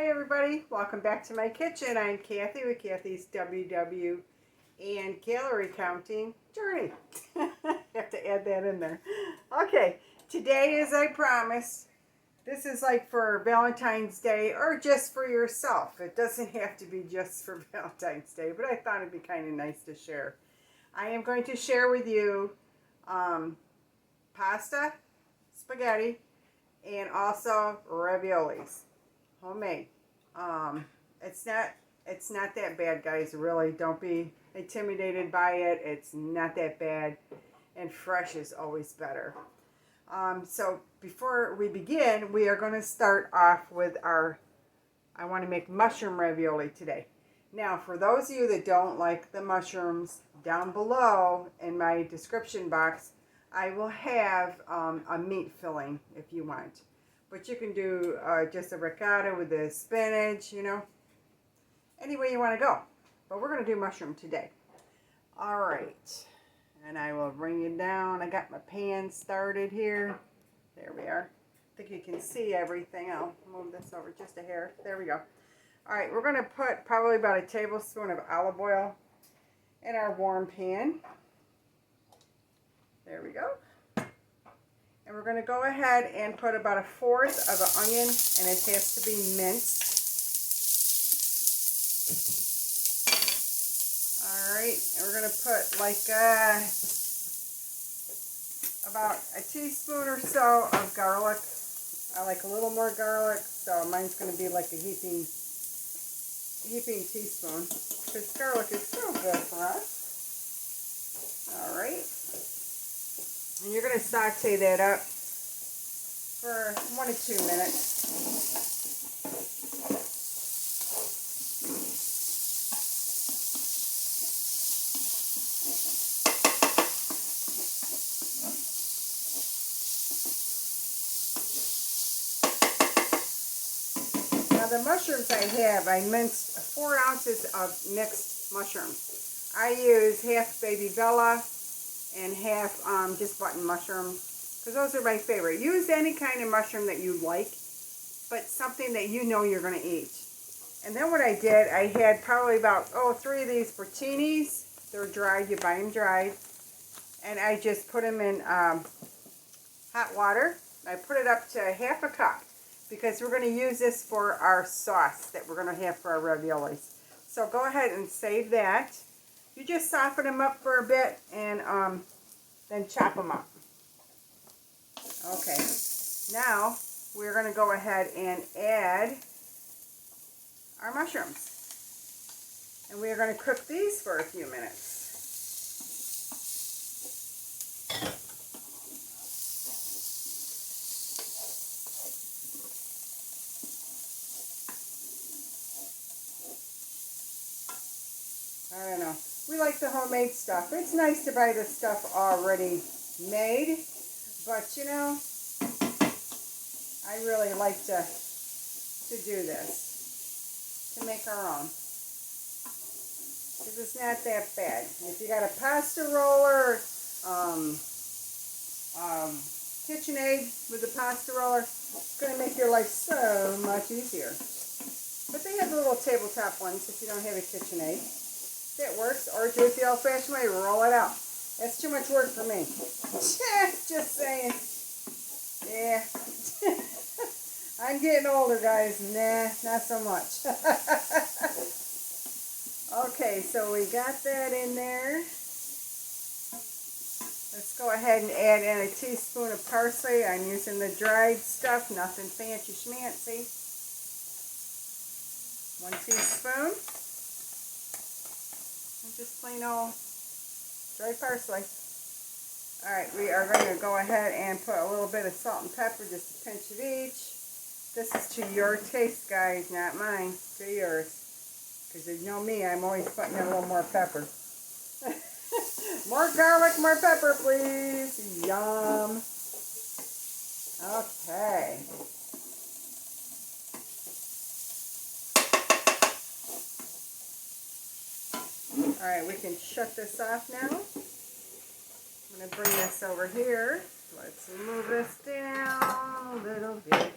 Hi everybody, welcome back to my kitchen. I'm Kathy with Kathy's WW and Calorie Counting Journey. Have to add that in there. Okay, today as I promised, this is like for Valentine's Day or just for yourself. It doesn't have to be just for Valentine's Day, but I thought it'd be kind of nice to share. I am going to share with you pasta, spaghetti, and also raviolis. Homemade. It's not that bad, guys. Really, don't be intimidated by it. It's not that bad, and fresh is always better. So before we begin, we are going to start off with I want to make mushroom ravioli today. Now, for those of you that don't like the mushrooms, down below in my description box, I will have a meat filling if you want. But you can do just a ricotta with the spinach, any way you want to go. But we're going to do mushroom today. All right. And I will bring you down. I got my pan started here. There we are. I think you can see everything. I'll move this over just a hair. There we go. All right. We're going to put probably about a tablespoon of olive oil in our warm pan. There we go. And we're going to go ahead and put about 1/4 of an onion, and it has to be minced. Alright, and we're going to put like about a teaspoon or so of garlic. I like a little more garlic, so mine's going to be like a heaping teaspoon, because garlic is so good for us. Alright. And you're going to saute that up for 1 to 2 minutes. Now the mushrooms I minced 4 ounces of mixed mushrooms. I use half baby Bella and half just button mushrooms, because those are my favorite. Use any kind of mushroom that you like, but something that you know you're going to eat. And then what I did, I had probably about 3 of these porcinis. They're dried, you buy them dried, and I just put them in hot water. I put it up to 1/2 cup, because we're going to use this for our sauce that we're going to have for our raviolis. So go ahead and save that. You just soften them up for a bit and then chop them up. Okay, now we're going to go ahead and add our mushrooms. And we are going to cook these for a few minutes. I don't know. We like the homemade stuff. It's nice to buy the stuff already made, but I really like to do this, to make our own, because it's not that bad. If you got a pasta roller, KitchenAid with the pasta roller, it's going to make your life so much easier. But they have the little tabletop ones if you don't have a KitchenAid. That works, or do it the old-fashioned way, roll it out. That's too much work for me. Just saying. Yeah. I'm getting older, guys. Nah, not so much. Okay, so we got that in there. Let's go ahead and add in a teaspoon of parsley. I'm using the dried stuff, nothing fancy schmancy. 1 teaspoon. Just plain old dry parsley. Alright, we are going to go ahead and put a little bit of salt and pepper, just a pinch of each. This is to your taste, guys, not mine, to yours. Because you know me, I'm always putting in a little more pepper. More garlic, more pepper, please. Yum. Okay. Alright, we can shut this off now. I'm going to bring this over here. Let's move this down a little bit.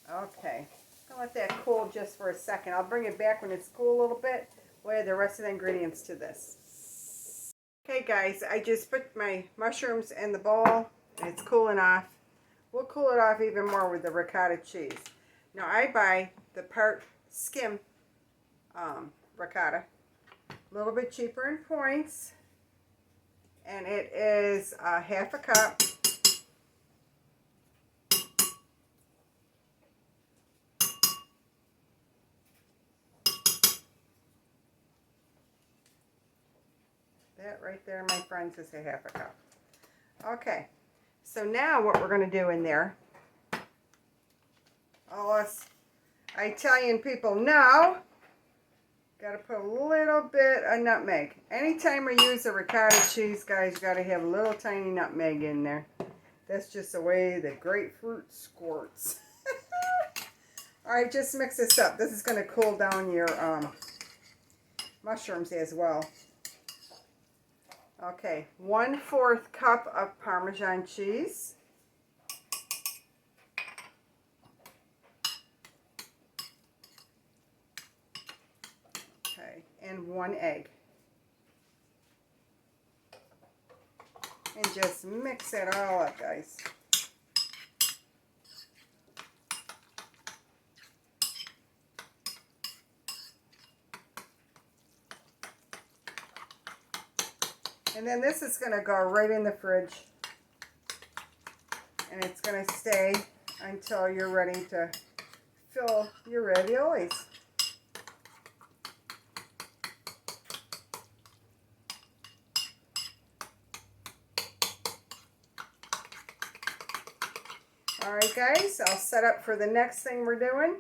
Okay. I'll let that cool just for a second. I'll bring it back when it's cool a little bit. We'll add the rest of the ingredients to this. Okay guys, I just put my mushrooms in the bowl and it's cooling off. We'll cool it off even more with the ricotta cheese. Now I buy the part skim ricotta, a little bit cheaper in points, and it is half a cup. That right there, my friends, is a half a cup. Okay, so now what we're going to do in there, all us Italian people know, got to put a little bit of nutmeg. Anytime we use a ricotta cheese, guys, you got to have a little tiny nutmeg in there. That's just the way the grapefruit squirts. All right, just mix this up. This is going to cool down your mushrooms as well. Okay, 1/4 cup of Parmesan cheese. Okay, and 1 egg. And just mix it all up, guys. And then this is going to go right in the fridge. And it's going to stay until you're ready to fill your raviolis. Alright guys, I'll set up for the next thing we're doing.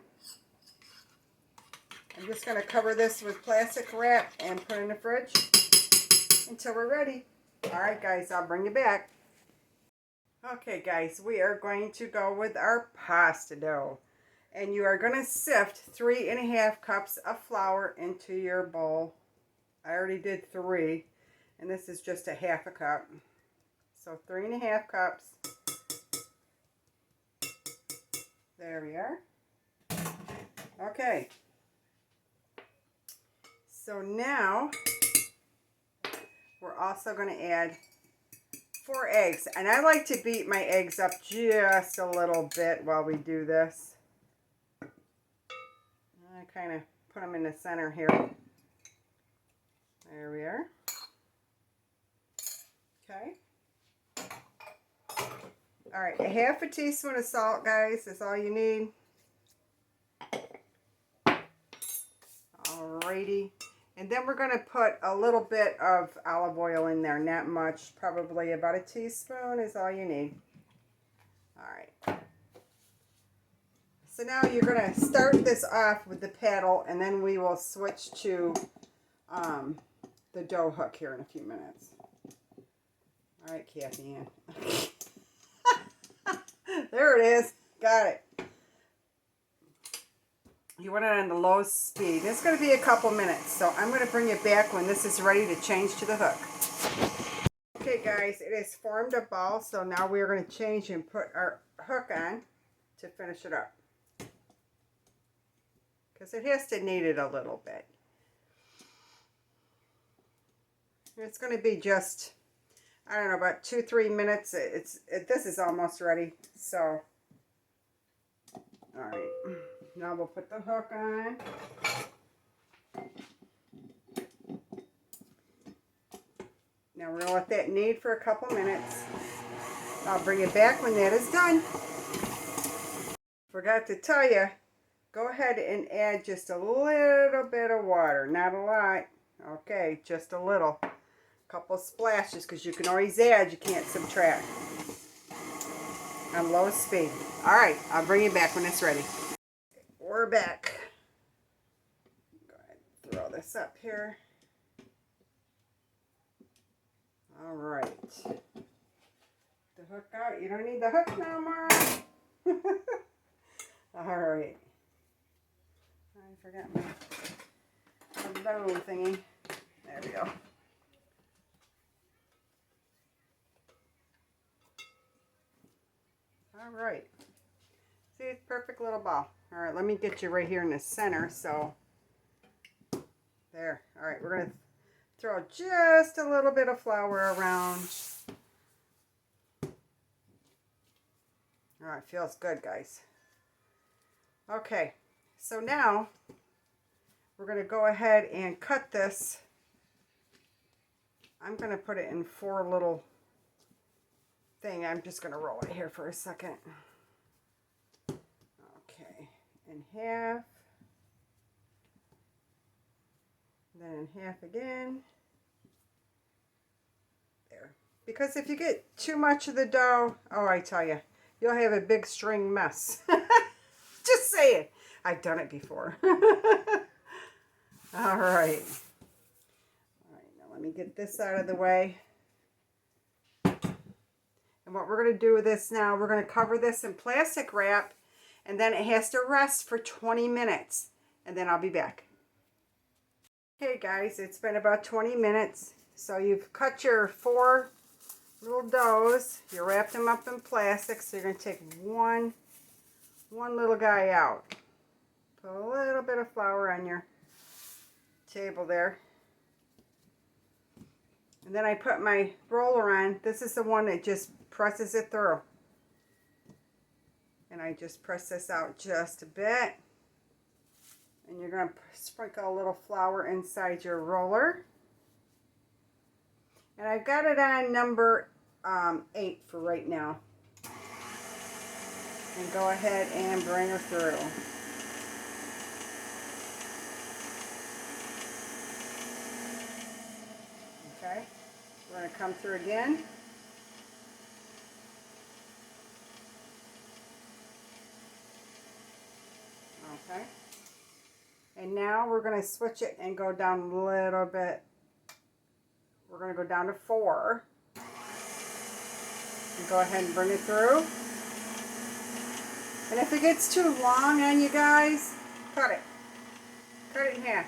I'm just going to cover this with plastic wrap and put it in the fridge until we're ready. Alright guys, I'll bring you back. Okay guys, we are going to go with our pasta dough. And you are going to sift 3½ cups of flour into your bowl. I already did 3, and this is just a half a cup. So 3½ cups. There we are. Okay. So now we're also going to add 4 eggs. And I like to beat my eggs up just a little bit while we do this. I kind of put them in the center here. There we are. Okay. All right, 1/2 teaspoon of salt, guys, is all you need. Alrighty. And then we're going to put a little bit of olive oil in there, not much, probably about 1 teaspoon is all you need. Alright. So now you're going to start this off with the paddle, and then we will switch to the dough hook here in a few minutes. Alright, Kathy Ann. There it is. Got it. You want it on the low speed. It's going to be a couple minutes, so I'm going to bring it back when this is ready to change to the hook. Okay guys, it has formed a ball, so now we're going to change and put our hook on to finish it up. Because it has to knead it a little bit. It's going to be just, I don't know, about 2-3 minutes. This is almost ready, so alright. Now we'll put the hook on. Now we're going to let that knead for a couple minutes. I'll bring it back when that is done. Forgot to tell you, go ahead and add just a little bit of water. Not a lot. Okay, just a little. A couple splashes, because you can always add, you can't subtract. On low speed. Alright, I'll bring it back when it's ready. We're back. Go ahead and throw this up here. All right. The hook out. You don't need the hook no more. All right. I forgot my bone thingy. There we go. All right. See, it's a perfect little ball All right, let me get you right here in the center. So there. All right, we're going to throw just a little bit of flour around. All right, feels good, guys. Okay, so now we're going to go ahead and cut this. I'm going to put it in 4 little thing. I'm just going to roll it here for a second. Okay, in half. Then in half again. There. Because if you get too much of the dough, oh, I tell you, you'll have a big string mess. Just say it. I've done it before. All right. All right, now let me get this out of the way. And what we're going to do with this now, we're going to cover this in plastic wrap, and then it has to rest for 20 minutes, and then I'll be back. Okay guys, it's been about 20 minutes. So you've cut your 4 little doughs, you wrapped them up in plastic, so you're going to take one little guy out. Put a little bit of flour on your table there. And then I put my roller on. This is the one that just presses it through. And I just press this out just a bit. And you're going to sprinkle a little flour inside your roller. And I've got it on number 8 for right now. And go ahead and bring her through. Okay, we're going to come through again. Okay. And now we're going to switch it and go down a little bit. We're going to go down to 4. And go ahead and bring it through. And if it gets too long on you guys, cut it. Cut it in half.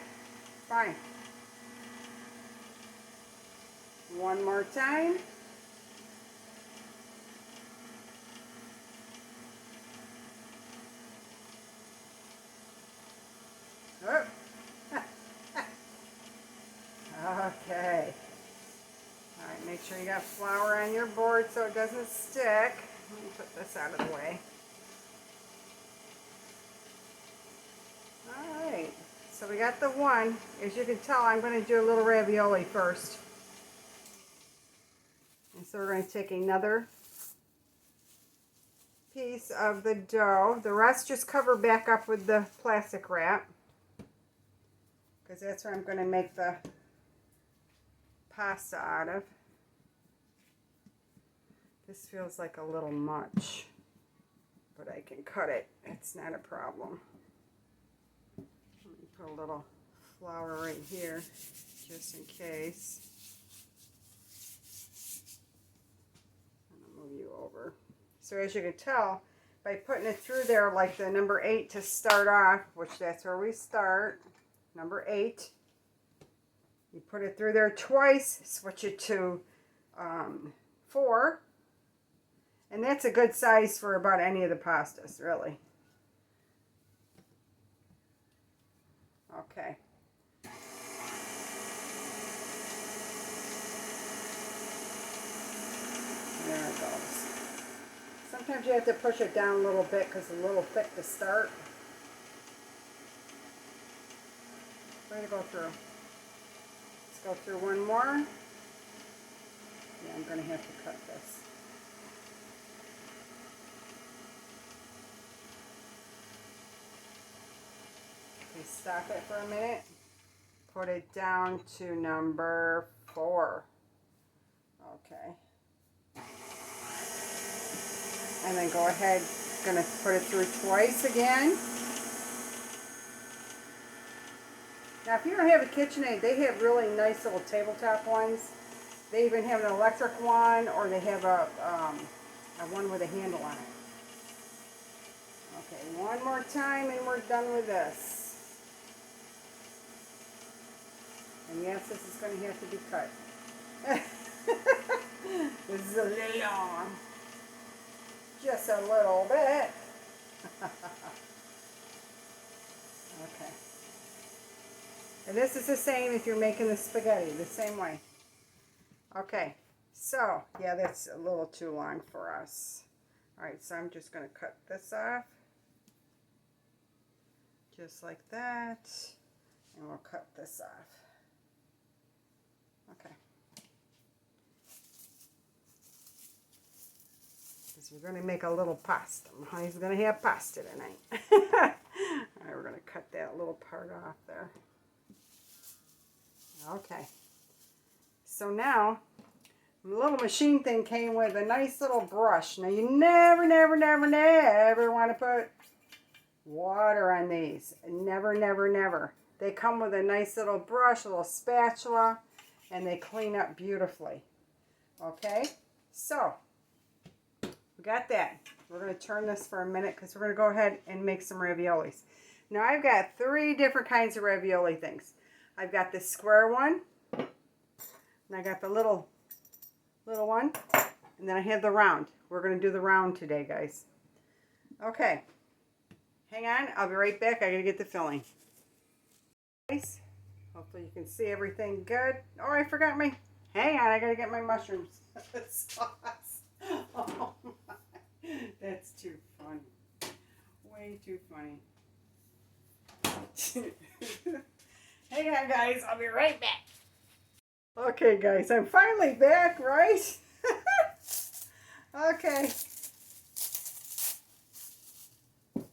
Fine. One more time. Oh. Okay. All right, make sure you got flour on your board so it doesn't stick. Let me put this out of the way. All right, so we got the one. As you can tell, I'm going to do a little ravioli first. And so we're going to take another piece of the dough. The rest just cover back up with the plastic wrap, because that's what I'm going to make the pasta out of. This feels like a little much, but I can cut it. It's not a problem. Let me put a little flour right here, just in case. I'm going to move you over. So as you can tell, by putting it through there like the number 8 to start off, which that's where we start, number 8, you put it through there twice, switch it to 4, and that's a good size for about any of the pastas, really. Okay. There it goes. Sometimes you have to push it down a little bit because it's a little thick to start. Way to go through. Let's go through one more. Yeah, I'm going to have to cut this. Okay, stop it for a minute. Put it down to number 4. Okay. And then go ahead, going to put it through twice again. Now, if you don't have a KitchenAid, they have really nice little tabletop ones. They even have an electric one, or they have a one with a handle on it. Okay, one more time and we're done with this. And yes, this is going to have to be cut. This is a little long. Just a little bit. And this is the same if you're making the spaghetti, the same way. Okay, so, yeah, that's a little too long for us. All right, so I'm just going to cut this off. Just like that. And we'll cut this off. Okay. Because we're going to make a little pasta. Honey's going to have pasta tonight. All right, we're going to cut that little part off there. Okay. So now, the little machine thing came with a nice little brush. Now you never want to put water on these. Never. They come with a nice little brush, a little spatula, and they clean up beautifully. Okay? So, we got that. We're going to turn this for a minute because we're going to go ahead and make some raviolis. Now I've got 3 different kinds of ravioli things. I've got the square one, and I got the little one, and then I have the round. We're going to do the round today, guys. Okay. Hang on. I'll be right back. I got to get the filling. Guys, hopefully you can see everything good. Oh, I forgot my... Hang on. I got to get my mushrooms sauce. Oh, my. That's too funny. Way too funny. Hang on, guys. I'll be right back. Okay, guys. I'm finally back, right? Okay.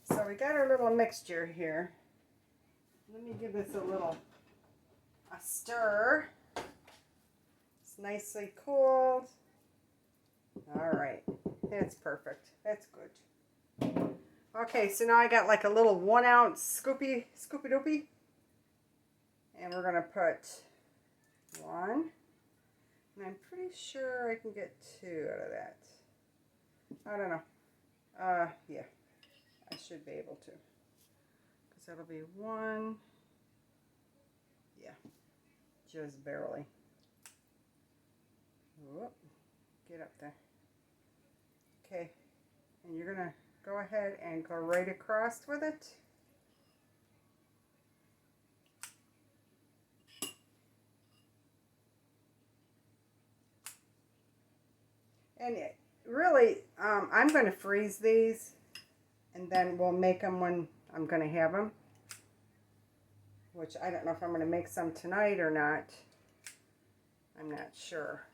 So we got our little mixture here. Let me give this a stir. It's nicely cooled. All right. That's perfect. That's good. Okay, so now I got like a little 1 ounce scoopy doopy. And we're going to put 1. And I'm pretty sure I can get 2 out of that. I don't know. Yeah. I should be able to. Because that'll be 1. Yeah. Just barely. Whoop. Get up there. Okay. And you're going to go ahead and go right across with it. And really, I'm going to freeze these, and then we'll make them when I'm going to have them. Which I don't know if I'm going to make some tonight or not. I'm not sure.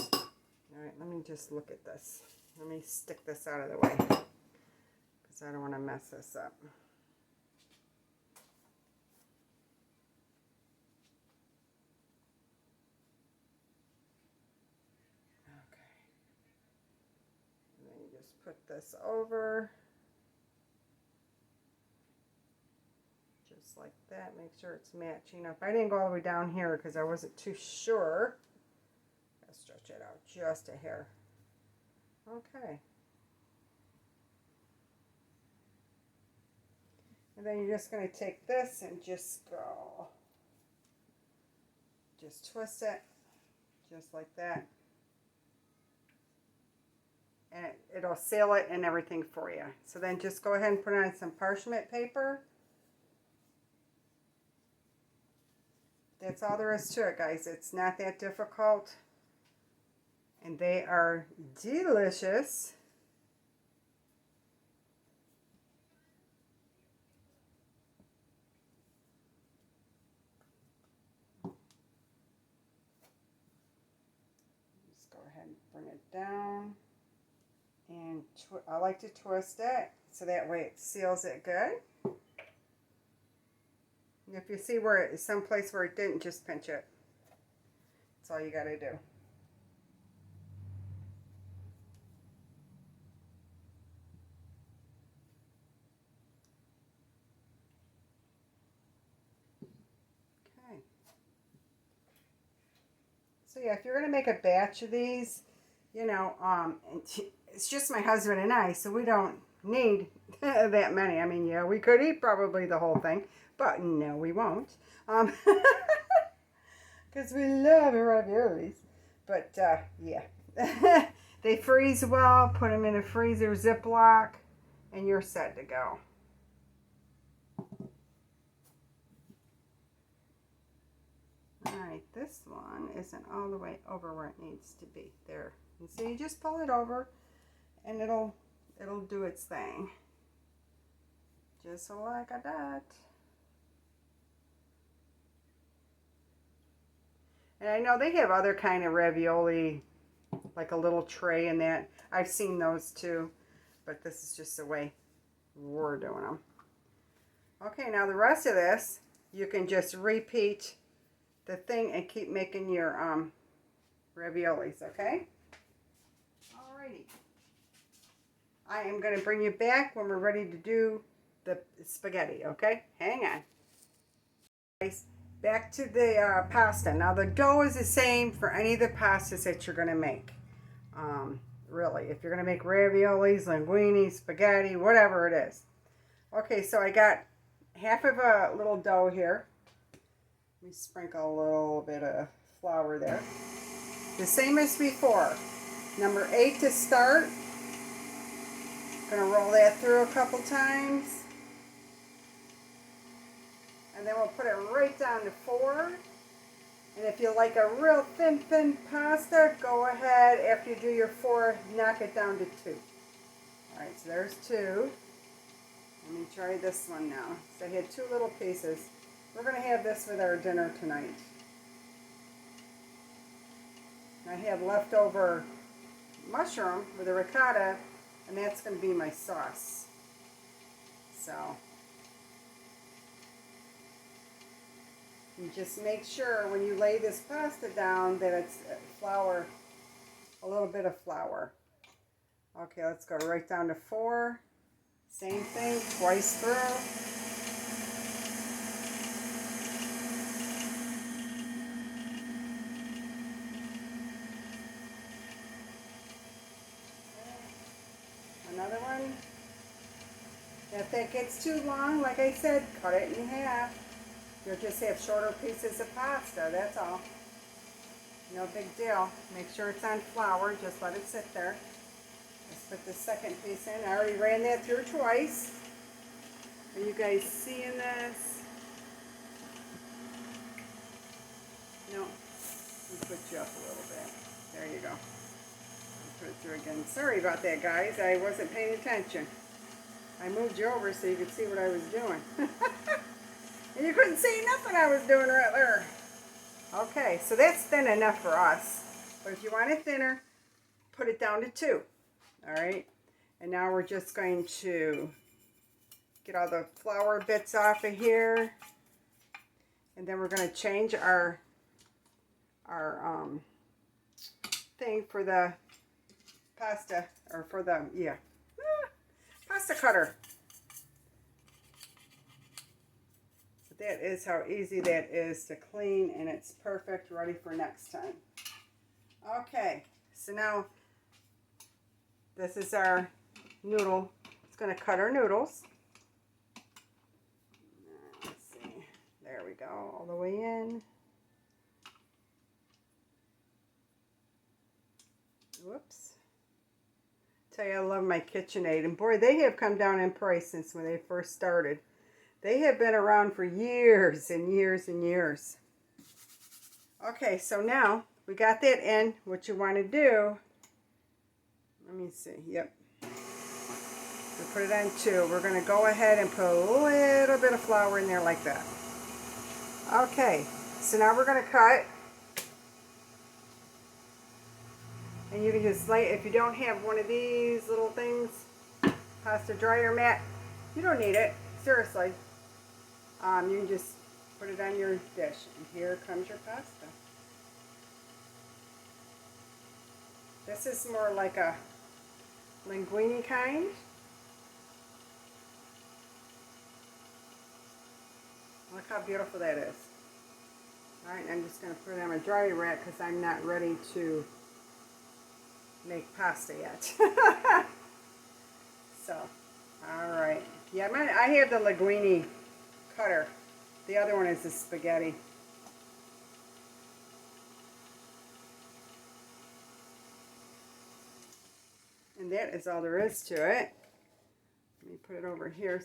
All right, let me just look at this. Let me stick this out of the way, because I don't want to mess this up. Put this over, just like that. Make sure it's matching up. I didn't go all the way down here because I wasn't too sure. I'll stretch it out just a hair. Okay. And then you're just going to take this and just go. Just twist it, just like that. And it'll seal it and everything for you. So then just go ahead and put on some parchment paper. That's all there is to it, guys. It's not that difficult. And they are delicious. Just go ahead and bring it down. And I like to twist it so that way it seals it good. And if you see where it's someplace where it didn't, just pinch it. That's all you got to do. Okay. So yeah, if you're going to make a batch of these, you know, it's just my husband and I, so we don't need that many. I mean, yeah, we could eat probably the whole thing, but no, we won't. Because we love raviolis. But, yeah. They freeze well. Put them in a freezer Ziploc, and you're set to go. Alright, this one isn't all the way over where it needs to be. There. You see, you just pull it over and it'll do its thing. Just like that. And I know they have other kind of ravioli, like a little tray and that. I've seen those too, but this is just the way we're doing them. Okay, now the rest of this, you can just repeat the thing and keep making your raviolis, okay? Alrighty. I am going to bring you back when we're ready to do the spaghetti, okay? Hang on. Guys, back to the pasta. Now the dough is the same for any of the pastas that you're going to make. Really, if you're going to make raviolis, linguine, spaghetti, whatever it is. Okay, so I got half of a little dough here. Let me sprinkle a little bit of flour there. The same as before. Number 8 to start. Gonna roll that through a couple times. And then we'll put it right down to 4. And if you like a real thin pasta, go ahead, after you do your 4, knock it down to 2. Alright, so there's 2. Let me try this one now. So I had 2 little pieces. We're going to have this with our dinner tonight. I have leftover mushroom with a ricotta, and that's going to be my sauce. So, you just make sure when you lay this pasta down that it's flour, a little bit of flour. Okay, let's go right down to 4. Same thing, twice through. Another one. If that gets too long, like I said, cut it in half. You'll just have shorter pieces of pasta, that's all. No big deal. Make sure it's on flour, just let it sit there. Let's put the second piece in. I already ran that through twice. Are you guys seeing this? No. Let me put you up a little bit. There you go. Put it through again. Sorry about that, guys. I wasn't paying attention. I moved you over so you could see what I was doing. And you couldn't see nothing I was doing right there. Okay, so that's thin enough for us. But if you want it thinner, put it down to 2. Alright? And now we're just going to get all the flour bits off of here. And then we're going to change our thing for the pasta, or for the, pasta cutter. But that is how easy that is to clean, and it's perfect, ready for next time. Okay, so now this is our noodle. It's going to cut our noodles. Let's see. There we go, all the way in. Whoops. Tell you I love my KitchenAid, and boy, they have come down in price since when they first started. They have been around for years and years and years. Okay, so now we got that in. What you want to do, let me see, yep. We put it on 2. We're going to go ahead and put a little bit of flour in there like that. Okay, so now we're going to cut. And you can just lay, if you don't have one of these little things, pasta dryer mat, you don't need it, seriously. You can just put it on your dish, and here comes your pasta. This is more like a linguine kind. Look how beautiful that is. Alright, I'm just going to put it on my dryer rack because I'm not ready to make pasta yet. So, alright. Yeah, I have the linguine cutter. The other one is the spaghetti. And that is all there is to it. Let me put it over here